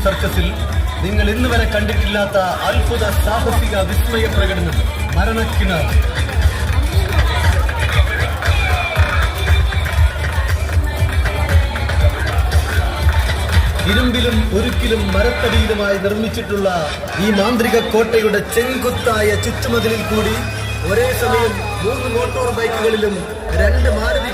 സർക്കസിൽ നിങ്ങൾ ഇന്ന് വരെ കണ്ടിട്ടില്ലാത്ത അത്ഭുത സാഹസിക വിസ്മയ പ്രകടനം മരണക്കിണർ. ഇരുമ്പിലും ഉരുക്കിലും മരത്തടിയിലുമായി നിർമ്മിച്ചിട്ടുള്ള ഈ മാന്ത്രിക കോട്ടയുടെ ചെങ്കുത്തായ ചുറ്റുമതിലിൽ കൂടി ഒരേ സമയം 3 മോട്ടോർ ബൈക്കുകളിലും 2 മാരുതി